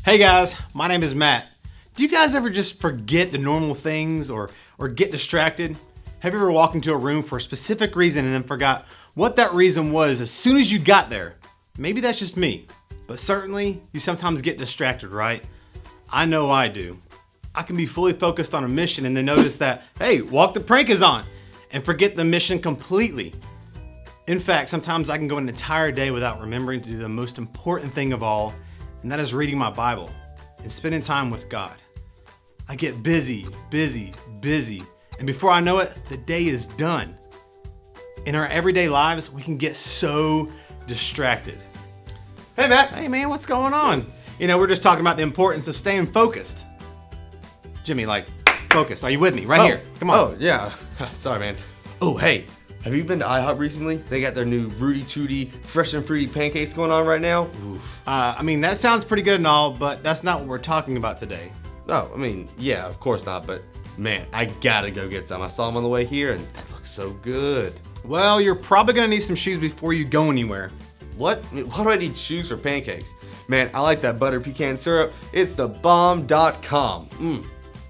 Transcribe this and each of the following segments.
Hey guys, my name is Matt. Do you guys ever just forget the normal things or get distracted? Have you ever walked into a room for a specific reason and then forgot what that reason was as soon as you got there? Maybe that's just me, but certainly you sometimes get distracted, right? I know I do. I can be fully focused on a mission and then notice that, hey, Walk the Prank is on, and forget the mission completely. In fact, sometimes I can go an entire day without remembering to do the most important thing of all, and that is reading my Bible and spending time with God. I get busy, and before I know it, the day is done. In our everyday lives, we can get so distracted. Hey, Matt. Hey man, what's going on? You know, we're just talking about the importance of staying focused. Jimmy, focused. Are you with me? Right here. Come on. Oh, yeah. Sorry, man. Oh, hey. Have you been to IHOP recently? They got their new Rudy Tooty fresh and fruity pancakes going on right now. I mean, that sounds pretty good and all, but that's not what we're talking about today. Oh, I mean, yeah, of course not, but man, I gotta go get some. I saw them on the way here and that looks so good. Well, you're probably gonna need some shoes before you go anywhere. What? Why do I need shoes for pancakes? Man, I like that butter pecan syrup. It's the bomb.com.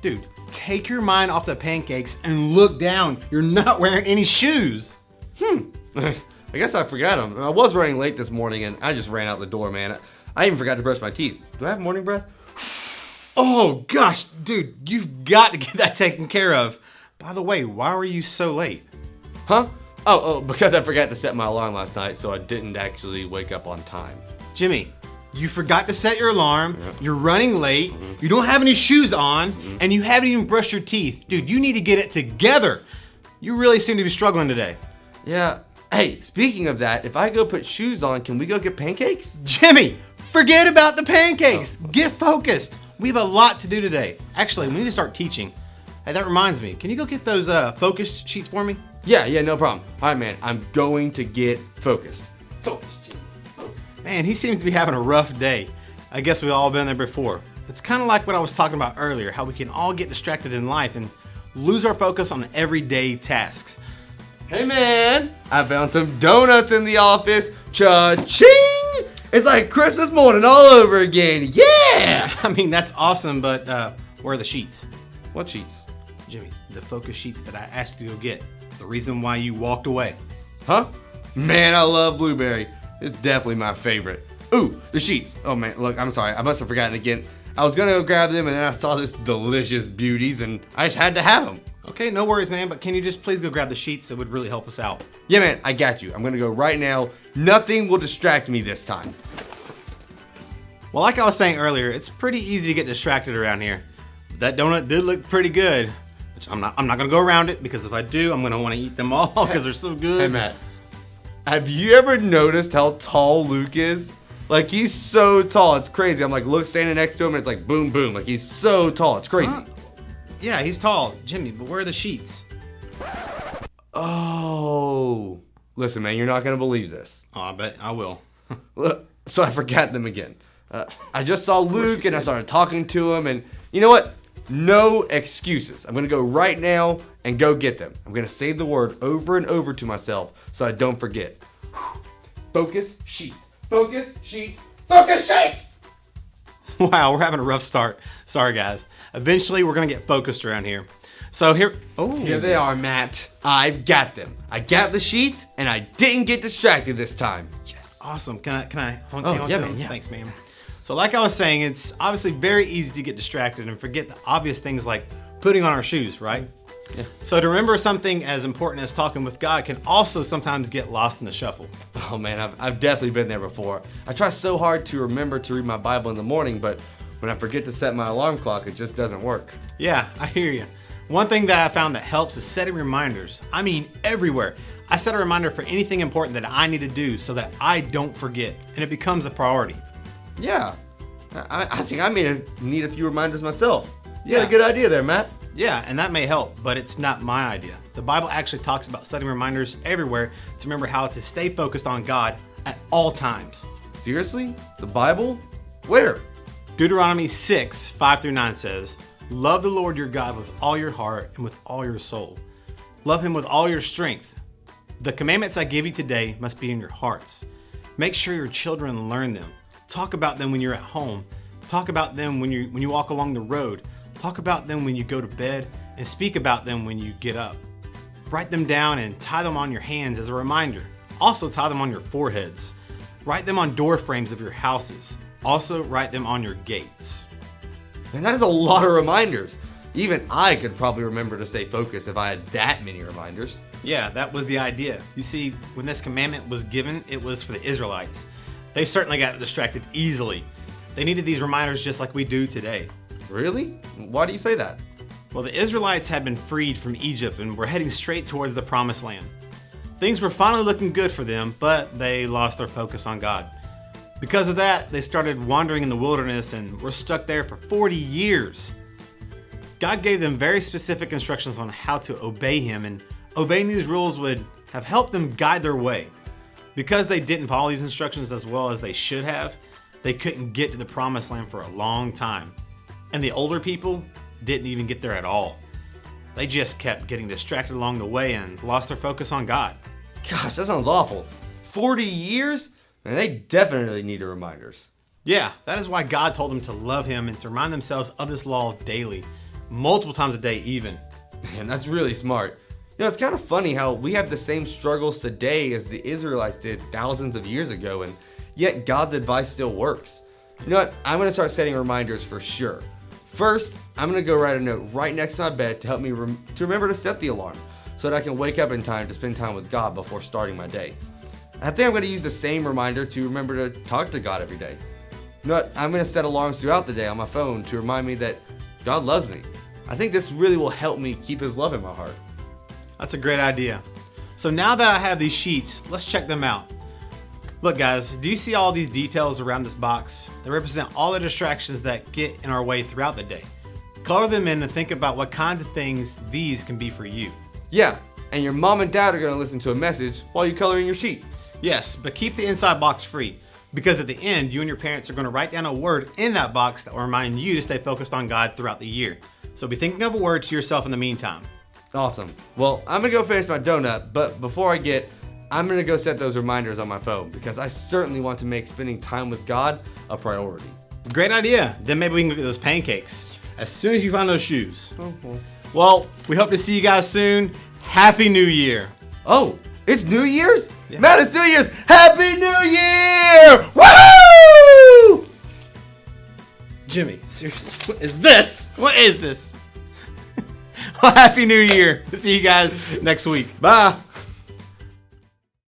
Dude, take your mind off the pancakes and look down. You're not wearing any shoes. I guess I forgot them. I was running late this morning and I just ran out the door, man. I even forgot to brush my teeth. Do I have morning breath? Oh gosh, dude, you've got to get that taken care of. By the way, why were you so late? Huh? Oh, because I forgot to set my alarm last night, so I didn't actually wake up on time. Jimmy, you forgot to set your alarm, you're running late, you don't have any shoes on, and you haven't even brushed your teeth. Dude, you need to get it together. You really seem to be struggling today. Yeah. Hey, speaking of that, if I go put shoes on, can we go get pancakes? Jimmy, forget about the pancakes. Get focused. We have a lot to do today. Actually, we need to start teaching. Hey, that reminds me. Can you go get those focus sheets for me? Yeah, no problem. All right, man, I'm going to get focused. Focus, Jimmy. Focus. Man, he seems to be having a rough day. I guess we've all been there before. It's kind of like what I was talking about earlier, how we can all get distracted in life and lose our focus on everyday tasks. Hey, man, I found some donuts in the office. Cha-ching! It's like Christmas morning all over again. Yeah! I mean, that's awesome, but where are the sheets? What sheets? Jimmy, the focus sheets that I asked you to go get. The reason why you walked away. Huh? Man, I love blueberry. It's definitely my favorite. Ooh, the sheets. Oh man, look, I'm sorry. I must have forgotten again. I was gonna go grab them and then I saw this delicious beauties and I just had to have them. Okay, no worries, man, but can you just please go grab the sheets? It would really help us out. Yeah, man, I got you. I'm gonna go right now. Nothing will distract me this time. Well, like I was saying earlier, it's pretty easy to get distracted around here. That donut did look pretty good. Which I'm not gonna go around it because if I do, I'm gonna wanna eat them all because they're so good. Hey, Matt, have you ever noticed how tall Luke is? Like, he's so tall, it's crazy. I'm like, look, standing next to him and it's like boom, boom. Like, he's so tall, it's crazy. Yeah, he's tall. Jimmy, but where are the sheets? Oh. Listen, man, you're not gonna believe this. Oh, I bet I will. Look, so I forgot them again. I just saw Luke and I started talking to him and you know what? No excuses. I'm gonna go right now and go get them. I'm gonna say the word over and over to myself so I don't forget. Focus sheets. Focus sheets. Focus sheets! Wow, we're having a rough start. Sorry, guys. Eventually, we're gonna get focused around here. So here Here they are, Matt. I've got them. I got the sheets and I didn't get distracted this time. Yes. Awesome. Can I hold Oh, on yeah, to man, them? yeah. Thanks, man. So like I was saying, it's obviously very easy to get distracted and forget the obvious things like putting on our shoes, right? Yeah. So to remember something as important as talking with God can also sometimes get lost in the shuffle. Oh man, I've definitely been there before. I try so hard to remember to read my Bible in the morning, but when I forget to set my alarm clock, it just doesn't work. Yeah, I hear you. One thing that I found that helps is setting reminders. I mean, everywhere. I set a reminder for anything important that I need to do so that I don't forget and it becomes a priority. Yeah, I think I may need a few reminders myself. You Yeah. got a good idea there, Matt. Yeah, and that may help, but it's not my idea. The Bible actually talks about setting reminders everywhere to remember how to stay focused on God at all times. Seriously? The Bible? Where? Deuteronomy 6:5-9 says, "Love the Lord your God with all your heart and with all your soul. Love him with all your strength. The commandments I give you today must be in your hearts. Make sure your children learn them. Talk about them when you're at home. Talk about them when you walk along the road. Talk about them when you go to bed, and speak about them when you get up. Write them down and tie them on your hands as a reminder. Also tie them on your foreheads. Write them on door frames of your houses. Also write them on your gates. And that is a lot of reminders. Even I could probably remember to stay focused if I had that many reminders. Yeah, that was the idea. You see, when this commandment was given, it was for the Israelites. They certainly got distracted easily. They needed these reminders just like we do today. Really? Why do you say that? Well, the Israelites had been freed from Egypt and were heading straight towards the promised land. Things were finally looking good for them, but they lost their focus on God. Because of that, they started wandering in the wilderness and were stuck there for 40 years. God gave them very specific instructions on how to obey Him, and obeying these rules would have helped them guide their way. Because they didn't follow these instructions as well as they should have, they couldn't get to the promised land for a long time. And the older people didn't even get there at all. They just kept getting distracted along the way and lost their focus on God. Gosh, that sounds awful. 40 years? And they definitely needed reminders. Yeah, that is why God told them to love Him and to remind themselves of this law daily, multiple times a day even. Man, that's really smart. You know, it's kind of funny how we have the same struggles today as the Israelites did thousands of years ago, and yet God's advice still works. You know what? I'm going to start setting reminders for sure. First, I'm going to go write a note right next to my bed to help me to remember to set the alarm so that I can wake up in time to spend time with God before starting my day. I think I'm going to use the same reminder to remember to talk to God every day. You know what? I'm going to set alarms throughout the day on my phone to remind me that God loves me. I think this really will help me keep His love in my heart. That's a great idea. So now that I have these sheets, let's check them out. Look guys, do you see all these details around this box? They represent all the distractions that get in our way throughout the day. Color them in and think about what kinds of things these can be for you. Yeah, and your mom and dad are going to listen to a message while you color in your sheet. Yes, but keep the inside box free, because at the end, you and your parents are going to write down a word in that box that will remind you to stay focused on God throughout the year. So be thinking of a word to yourself in the meantime. Awesome. Well, I'm going to go finish my donut, but before I'm going to go set those reminders on my phone because I certainly want to make spending time with God a priority. Great idea. Then maybe we can go get those pancakes as soon as you find those shoes. Okay. Well, we hope to see you guys soon. Happy New Year. Oh, it's New Year's? Yeah. Man, it's New Year's. Happy New Year! Woohoo! Jimmy, seriously, what is this? What is this? Well, Happy New Year. See you guys next week. Bye.